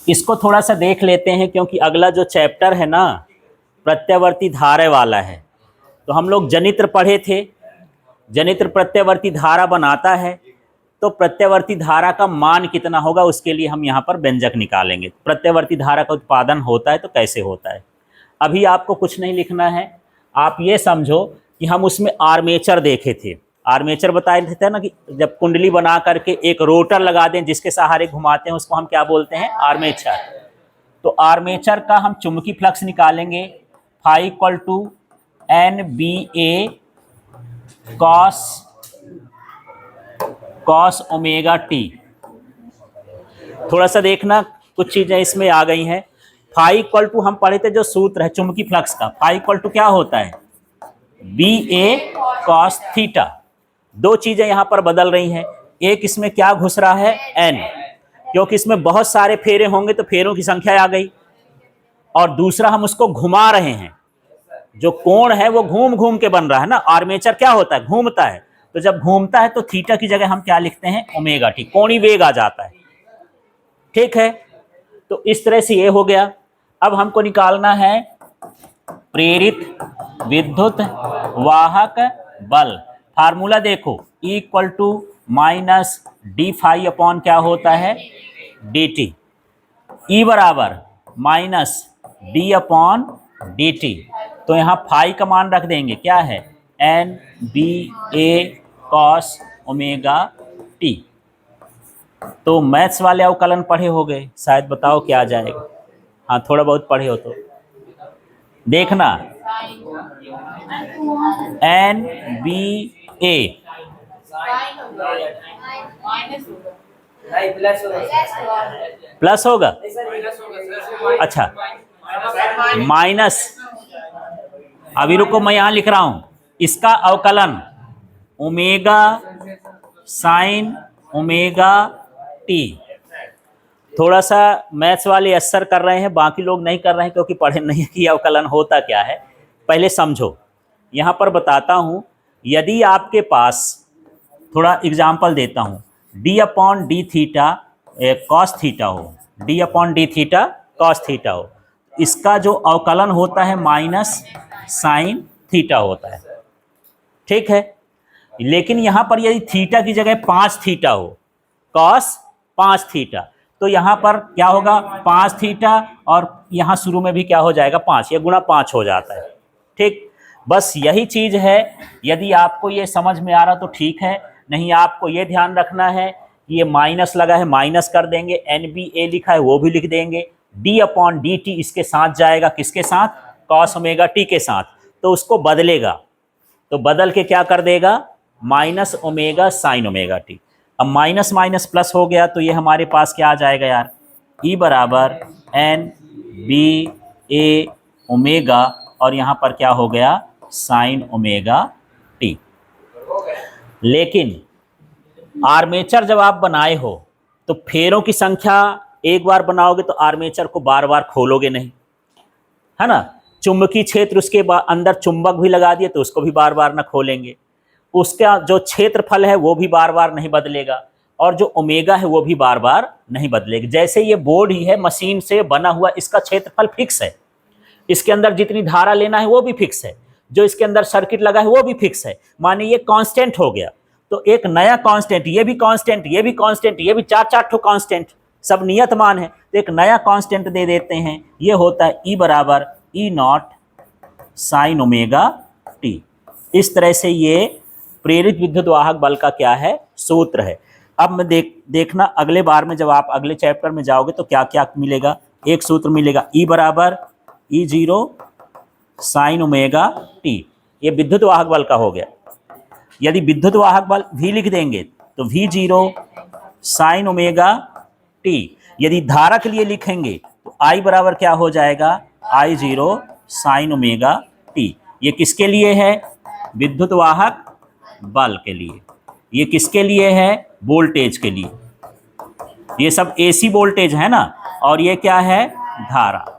इसको थोड़ा सा देख लेते हैं, क्योंकि अगला जो चैप्टर है ना प्रत्यावर्ती धारा वाला है। तो हम लोग जनित्र पढ़े थे, जनित्र प्रत्यावर्ती धारा बनाता है, तो प्रत्यावर्ती धारा का मान कितना होगा उसके लिए हम यहाँ पर व्यंजक निकालेंगे। प्रत्यावर्ती धारा का उत्पादन होता है तो कैसे होता है। अभी आपको कुछ नहीं लिखना है, आप ये समझो कि हम उसमें आर्मेचर देखे थे। आर्मेचर बताए थे ना कि जब कुंडली बना करके एक रोटर लगा दें जिसके सहारे घुमाते हैं उसको हम क्या बोलते हैं, आर्मेचर। तो आर्मेचर का हम चुंबकीय फ्लक्स निकालेंगे, phi equal to NBA cos omega T. थोड़ा सा देखना कुछ चीजें इसमें आ गई हैं। फाई इक्वल टू हम पढ़े थे जो सूत्र है चुंबकीय फ्लक्स का, फाई इक्वल टू क्या होता है, BA कॉस थीटा। दो चीजें यहां पर बदल रही हैं, एक इसमें क्या घुस रहा है, N, क्योंकि इसमें बहुत सारे फेरे होंगे तो फेरों की संख्या आ गई, और दूसरा हम उसको घुमा रहे हैं, जो कोण है वो घूम घूम के बन रहा है ना। आर्मेचर क्या होता है, घूमता है, तो जब घूमता है तो थीटा की जगह हम क्या लिखते हैं, ओमेगा टी, कोणीय वेग आ जाता है। ठीक है, तो इस तरह से ये हो गया। अब हमको निकालना है प्रेरित विद्युत वाहक बल। फार्मूला देखो, E इक्वल टू माइनस डी फाई अपॉन क्या होता है, dt, E बराबर माइनस डी अपॉन dt। तो यहाँ फाई का मान रख देंगे, क्या है, NBA कॉस ओमेगा टी। तो मैथ्स वाले अवकलन पढ़े हो गए शायद, बताओ क्या आ जाएगा। हाँ थोड़ा बहुत पढ़े हो तो देखना, NBA प्लस होगा, अच्छा माइनस, अभी रुको मैं यहां लिख रहा हूं, इसका अवकलन ओमेगा साइन ओमेगा टी। थोड़ा सा मैथ्स वाले असर कर रहे हैं, बाकी लोग नहीं कर रहे हैं क्योंकि पढ़े नहीं कि अवकलन होता क्या है। पहले समझो, यहाँ पर बताता हूँ, यदि आपके पास, थोड़ा एग्जाम्पल देता हूँ, d upon d theta cos theta हो, d upon d theta cos theta हो, इसका जो अवकलन होता है माइनस साइन थीटा होता है। ठीक है, लेकिन यहाँ पर यदि थीटा की जगह 5 थीटा हो, कॉस 5 थीटा, तो यहाँ पर क्या होगा, 5 थीटा, और यहाँ शुरू में भी क्या हो जाएगा, 5, ये गुणा 5 हो जाता है। ठीक, बस यही चीज़ है। यदि आपको ये समझ में आ रहा तो ठीक है, नहीं आपको ये ध्यान रखना है कि ये माइनस लगा है, माइनस कर देंगे, NBA लिखा है वो भी लिख देंगे, D अपॉन dt इसके साथ जाएगा, किसके साथ, कॉस ओमेगा टी के साथ, तो उसको बदलेगा, तो बदल के क्या कर देगा, minus omega sine omega T. अब माइनस माइनस प्लस हो गया, तो ये हमारे पास क्या आ जाएगा यार, E बराबर NBA ओमेगा, और यहाँ पर क्या हो गया, साइन ओमेगा टी। लेकिन आर्मेचर जब आप बनाए हो तो फेरों की संख्या एक बार बनाओगे तो आर्मेचर को बार बार खोलोगे नहीं, है ना। चुंबकीय क्षेत्र उसके अंदर चुंबक भी लगा दिए तो उसको भी बार बार ना खोलेंगे, उसका जो क्षेत्रफल है वो भी बार बार नहीं बदलेगा, और जो ओमेगा है वो भी बार बार नहीं बदलेगा। जैसे ये बोर्ड ही है मशीन से बना हुआ, इसका क्षेत्रफल फिक्स है, इसके अंदर जितनी धारा लेना है वो भी फिक्स है, जो इसके अंदर सर्किट लगा है वो भी फिक्स है, माने ये कांस्टेंट हो गया। तो एक नया कांस्टेंट, ये भी कांस्टेंट, ये भी कांस्टेंट, ये भी 4-4 ठो कांस्टेंट, सब नियत मान है, तो एक नया कांस्टेंट दे देते हैं, ये होता है E बराबर E not sine omega T. इस तरह से ये प्रेरित विद्युत वाहक बल का क्या है, सूत्र है। अब मैं देखना अगले बार में जब आप अगले चैप्टर में जाओगे तो क्या क्या मिलेगा। एक सूत्र मिलेगा E बराबर E0 साइन ओमेगा टी, ये विद्युत वाहक बल का हो गया। यदि विद्युत वाहक बल V लिख देंगे तो V0 साइन ओमेगा टी। यदि धारा के लिए लिखेंगे तो I बराबर क्या हो जाएगा, I0 साइन ओमेगा टी। ये किसके लिए है, विद्युत वाहक बल के लिए। ये किसके लिए है, वोल्टेज के लिए। ये सब AC वोल्टेज है ना, और ये क्या है, धारा।